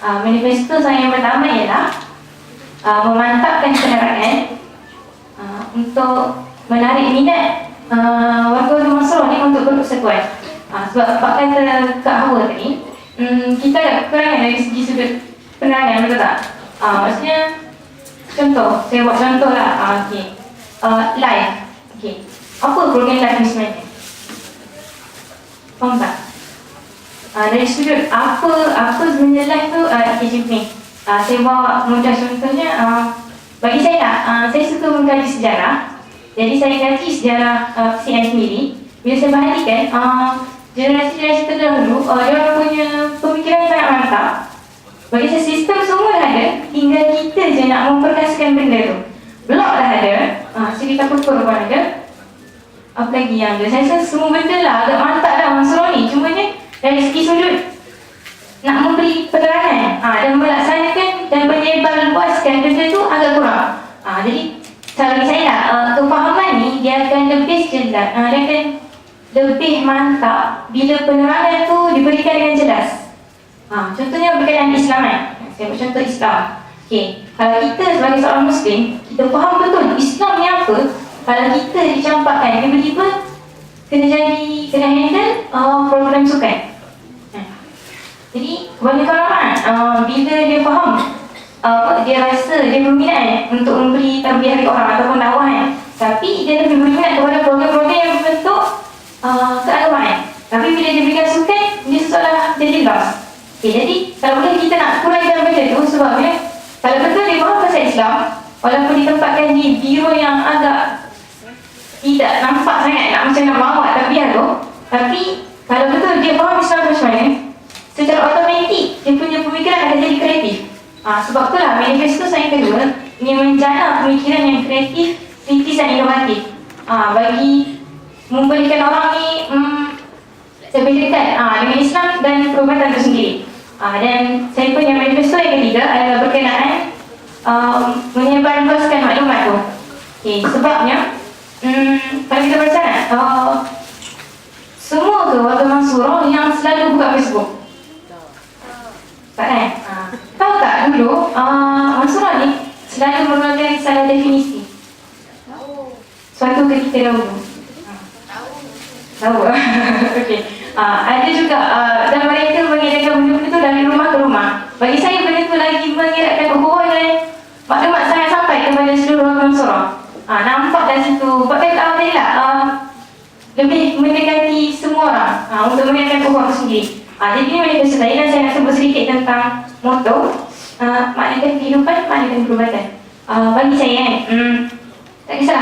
Manifesto saya yang pertama ialah memantapkan penerangan untuk menarik minat warga Masrah ni untuk berpersekuan. Sebab Pak kata Kak Hawa tadi, kita ada kekurangan dari segi sudut penerangan, betul tak? Maksudnya, contoh, saya buat contoh lah. Live. Apa program live ni sebenarnya? Faham tak? Dari sudut apa sebenarnya live tu, jom ni. Saya bawa mudah contohnya, bagi saya lah, saya suka mengkaji sejarah. Jadi saya kaji sejarah PCN sendiri. Bila saya perhatikan, generasi-generasi terdahulu, dia punya pemikiran sangat mantap. Bagi saya sistem semua dah ada, tinggal kita je nak memperkasakan benda tu. Blog dah ada, cerita pun ada. Apa lagi yang ada? Saya rasa semua benda lah agak mantap dah Masrah ni. Cuma ni dari segi sudut nak memberi penerangan dan melaksanakan dan menyebar luaskan benda tu agak kurang. Jadi bagi saya lah, kefahaman ni dia akan lebih jelas, dia akan lebih mantap bila penerangan tu diberikan dengan jelas. Contohnya berkaitan Islam kan. Saya buat contoh Islam. Kalau kita sebagai seorang Muslim, kita faham betul Islam ni apa. Kalau kita dicampakkan, tiba-tiba kena handle program sukan. Jadi kebanyakan orang bila dia faham, dia rasa dia berminat untuk memberi tarbiyah dekat orang ataupun dakwah kan. Tapi dia lebih berminat kepada program-program yang berbentuk keagamaan. Tapi bila dia berikan sukan, dia seolah jadi lost. Jadi kalau boleh kita nak kurangkan benda tu, sebabnya kalau betul dia faham pasal Islam, walaupun ditempatkan di biro yang agak tidak nampak sangat nak macam nak bawa tarbiyah tu, tapi kalau betul dia faham Islam macam mana, secara automatik dia punya pemikiran akan jadi kreatif. Sebab itulah manifesto saya kedua ingin menjana pemikiran yang kreatif, kritis dan inovatif. Bagi memberikan orang ni lebih dekat dengan Islam dan perubatan itu sendiri. Dan saya punya manifesto yang ketiga adalah berkenaan menyebarluaskan maklumat tu. Sebabnya kalau kita bercakap, semua ke warga Masrah yang selalu buka Facebook? Tak kan? Tahu tak dulu Masrah ni selalu menggunakan salah definisi suatu ketika dahulu. Tahu? Okey. Ada juga dan mereka mengadakan benda-benda tu dari rumah ke rumah. Bagi saya benda tu lagi mengeratkan ukhuwah dan maklumat sangat sampai kepada seluruh warga Masrah. Nampak dari situ. Bahkan tadi lah lebih mendekati semua orang untuk mengeratkan ukhuwah itu sendiri. Jadi ini manifesto saya dan saya nak sebut sedikit tentang motto maknakan kehidupan, maknakan perubatan. Bagi saya kan, tak kisah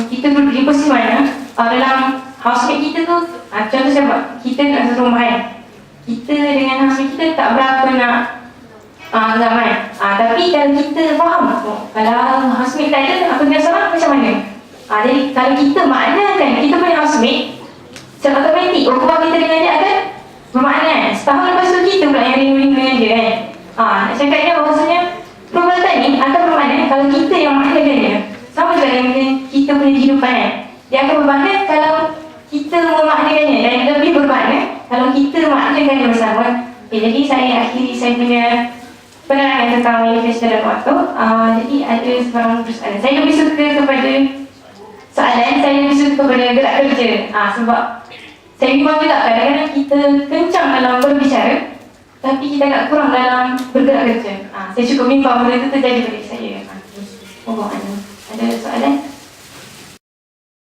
kita duduk di posisi mana, dalam housemate kita tu, contoh saya buat, kita nak satu rumah kan, kita dengan housemate kita tak berapa nak zaman. Tapi kalau kita faham, kalau housemate tak ada, aku dengan seorang macam mana? Jadi kalau kita maknakan kita punya housemate, secara automatik ukhuwah kita dengan dia akan bermakna. Setahun lepas tu kita pula yang rindu-rindu dengan dia kan. Nak cakap dia bahawasanya perubatan ni akan bermakna kalau kita yang maknakan dia. Sama juga dengan kita punya kehidupan kan. Dia akan bermakna kalau kita memaknakannya, dan lebih bermakna kalau kita maknakan dia bersama. Jadi saya akhiri saya punya penerangan tentang manifesto dan motto. Jadi ada sebarang persoalan. Saya lebih suka kepada soalan, saya lebih suka kepada gerak kerja. Sebab saya bimbang juga kadang-kadang kita kencang dalam berbicara, tapi kita agak kurang dalam bergerak kerja. Saya cukup bimbang benda itu terjadi pada saya. Ada soalan?